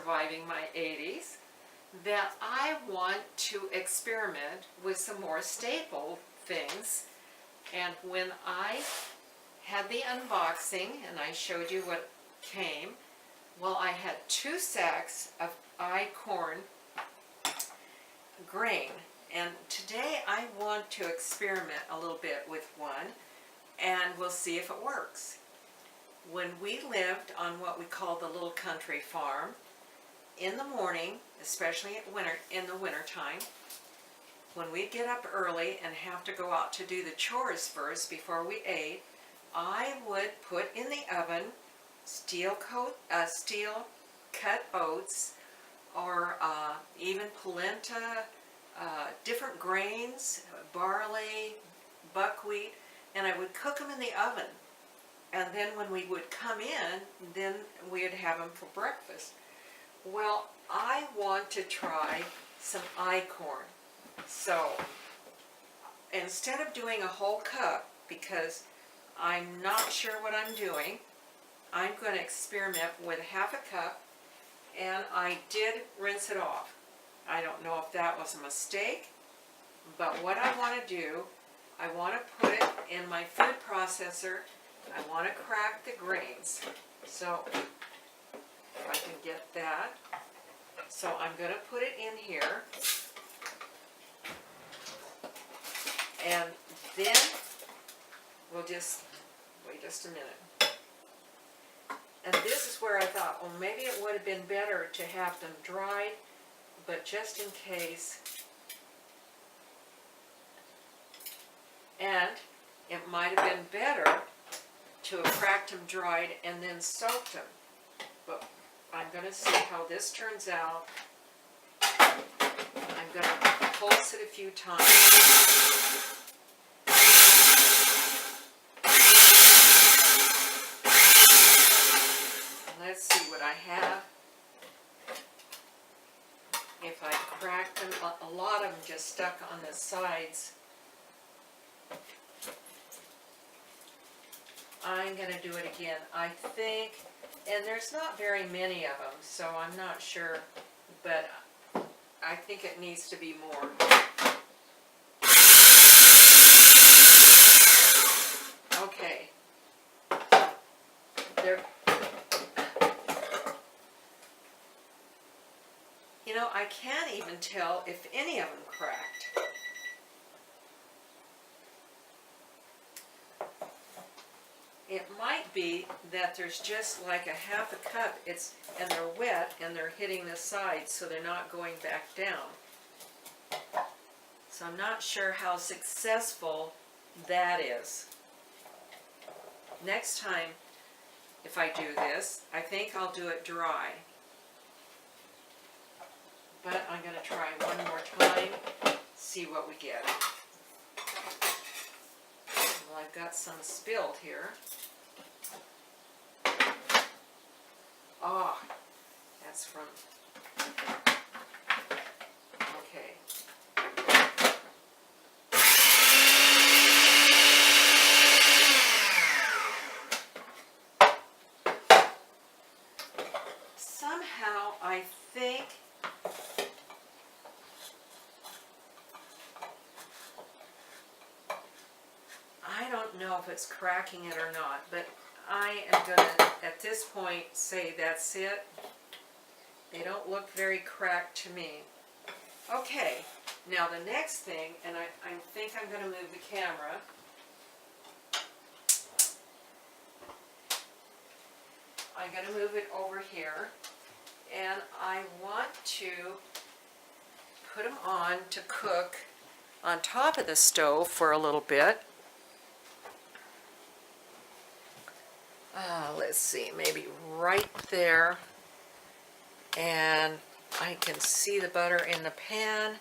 surviving my 80s that I want to experiment with some more staple things. And when I had the unboxing and I showed you what came, well, I had 2 sacks of Einkorn grain, and today I want to experiment a little bit with one, and we'll see if it works. When we lived on what we call the little country farm, in the morning, especially in the winter time, when we'd get up early and have to go out to do the chores first before we ate, I would put in the oven steel cut oats, or even polenta, different grains, barley, buckwheat, and I would cook them in the oven. And then when we would come in, then we'd have them for breakfast. Well, I want to try some Einkorn. So instead of doing a whole cup, because I'm not sure what I'm doing, I'm going to experiment with half a cup, and I did rinse it off. I don't know if that was a mistake, but what I want to do, I want to put it in my food processor. I want to crack the grains. So if I can get that. So I'm going to put it in here. And then we'll just wait just a minute. And this is where I thought, well, maybe it would have been better to have them dried, but just in case. And it might have been better to have cracked them dried and then soaked them. But I'm going to see how this turns out. I'm going to pulse it a few times. Let's see what I have. If I crack them, a lot of them just stuck on the sides. I'm going to do it again. I think, and there's not very many of them, so I'm not sure, but I think it needs to be more. Okay. You know, I can't even tell if any of them cracked. It might be that there's just like a half a cup, and they're wet and they're hitting the sides, so they're not going back down. So I'm not sure how successful that is. Next time, if I do this, I think I'll do it dry. But I'm going to try one more time, see what we get. Well, I've got some spilled here. Ah, that's from, okay. Somehow I think I don't know if it's cracking it or not, but I am going to, at this point, say that's it. They don't look very cracked to me. Okay, now the next thing, and I think I'm going to move the camera. I'm going to move it over here, and I want to put them on to cook on top of the stove for a little bit. Let's see, maybe right there, and I can see the butter in the pan,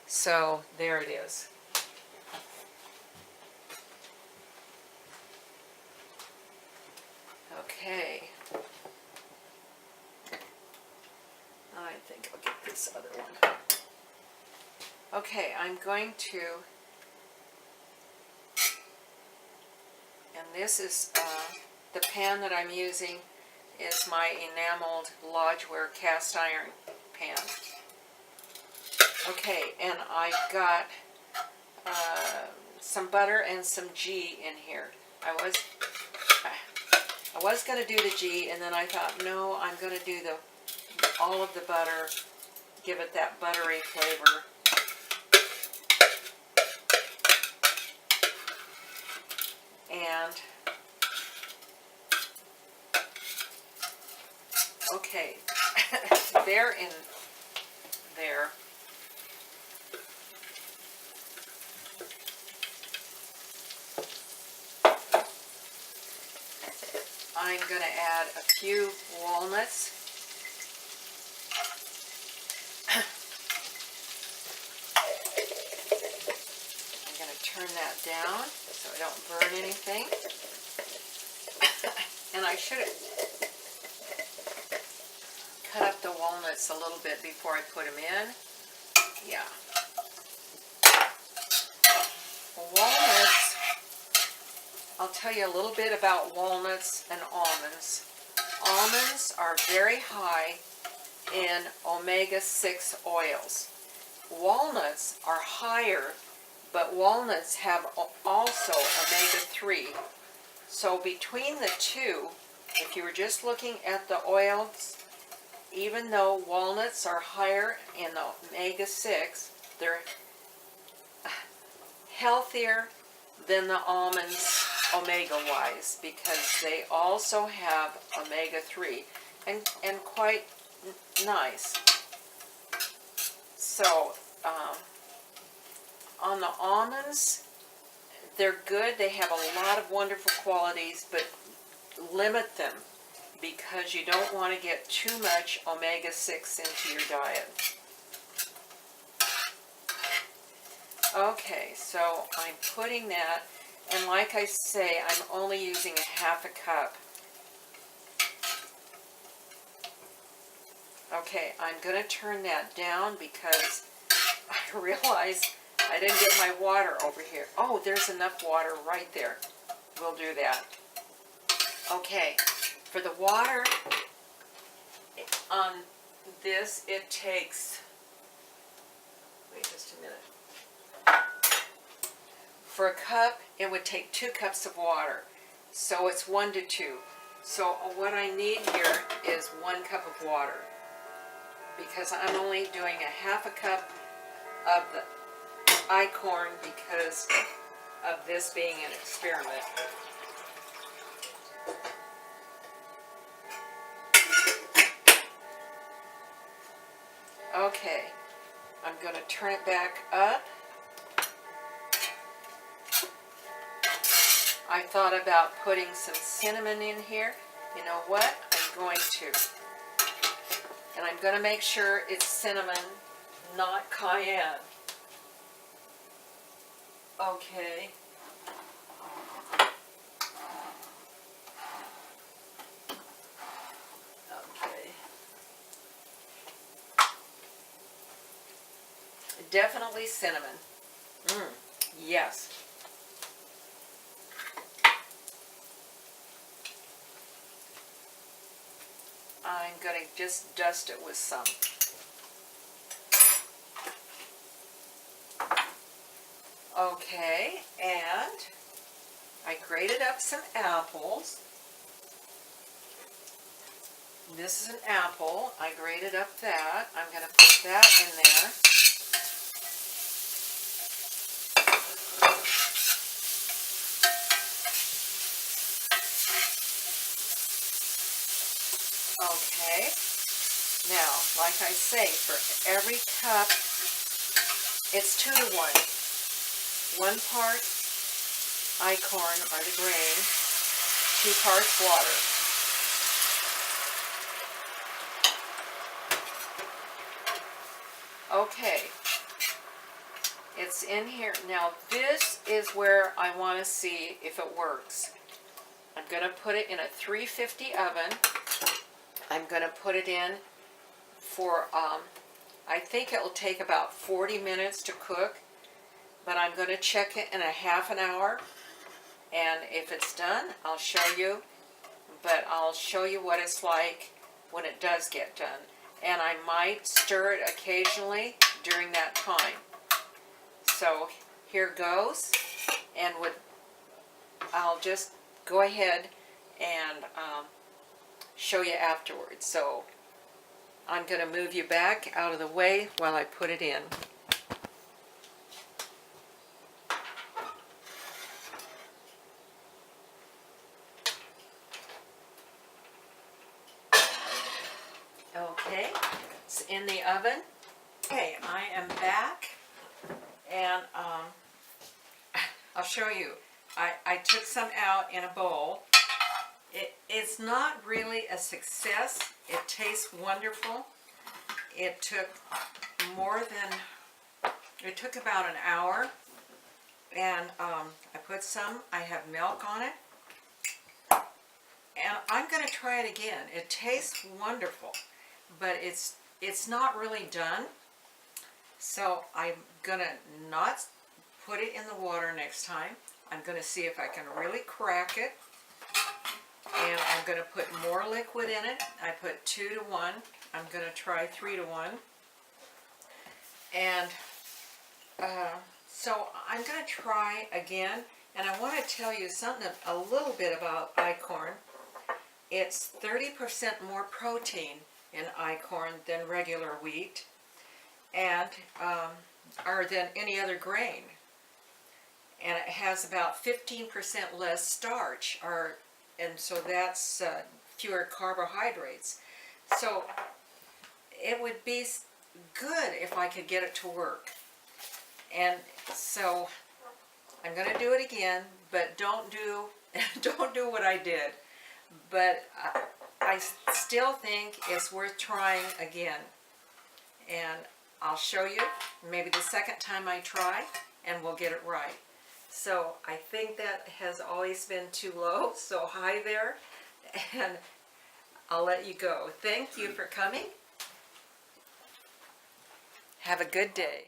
so there it is. Okay, I think I'll get this other one. Okay, I'm going to, and this is the pan that I'm using is my enameled Lodgeware cast iron pan. Okay, and I got some butter and some ghee in here. I was going to do the ghee, and then I thought, no, I'm going to do all of the butter, give it that buttery flavor. And okay, they're in there. I'm going to add a few walnuts. I'm going to turn that down so I don't burn anything. And I should have cut up the walnuts a little bit before I put them in. Yeah. Walnuts, I'll tell you a little bit about walnuts and almonds. Almonds are very high in omega-6 oils. Walnuts are higher, but walnuts have also omega-3. So between the two, if you were just looking at the oils, even though walnuts are higher in omega-6, they're healthier than the almonds omega-wise, because they also have omega-3 and quite nice. So on the almonds, they're good. They have a lot of wonderful qualities, but limit them, because you don't want to get too much omega-6 into your diet. Okay, so I'm putting that, and like I say, I'm only using a half a cup. Okay, I'm going to turn that down because I realize I didn't get my water over here. Oh, there's enough water right there. We'll do that. Okay, for the water on this, it takes, wait just a minute. For a cup, it would take 2 cups of water. So it's 1 to 2. So what I need here is 1 cup of water, because I'm only doing a half a cup of the Einkorn because of this being an experiment. Okay, I'm going to turn it back up. I thought about putting some cinnamon in here. You know what? I'm going to. And I'm going to make sure it's cinnamon, not cayenne. Okay. Okay. Definitely cinnamon. Yes. I'm going to just dust it with some. Okay, and I grated up some apples. This is an apple. I grated up that. I'm going to put that in there. Okay, now, like I say, for every cup, it's 2 to 1. 1 part Einkorn, or the grain, 2 parts water. Okay, it's in here. Now this is where I want to see if it works. I'm going to put it in a 350 oven. I'm going to put it in for, I think it will take about 40 minutes to cook, but I'm going to check it in a half an hour, and if it's done, I'll show you. but I'll show you what it's like when it does get done. And I might stir it occasionally during that time. So here goes, and I'll just go ahead and show you afterwards. So I'm going to move you back out of the way while I put it in. Okay, it's in the oven. Okay, I am back, and I'll show you. I took some out in a bowl. It's not really a success. It tastes wonderful. It took about an hour, and I put some. I have milk on it, and I'm going to try it again. It tastes wonderful, but it's not really done. So I'm going to not put it in the water next time. I'm going to see if I can really crack it. And I'm going to put more liquid in it. I put 2 to 1. I'm going to try 3 to 1. And so I'm going to try again. And I want to tell you something, a little bit about Einkorn. It's 30% more protein in Einkorn than regular wheat, and or than any other grain. And it has about 15% less starch, and so that's fewer carbohydrates. So it would be good if I could get it to work. And so I'm going to do it again, but don't do what I did. But I still think it's worth trying again. And I'll show you maybe the second time I try, and we'll get it right. So I think that has always been too low, so hi there, and I'll let you go. Thank you for coming. Have a good day.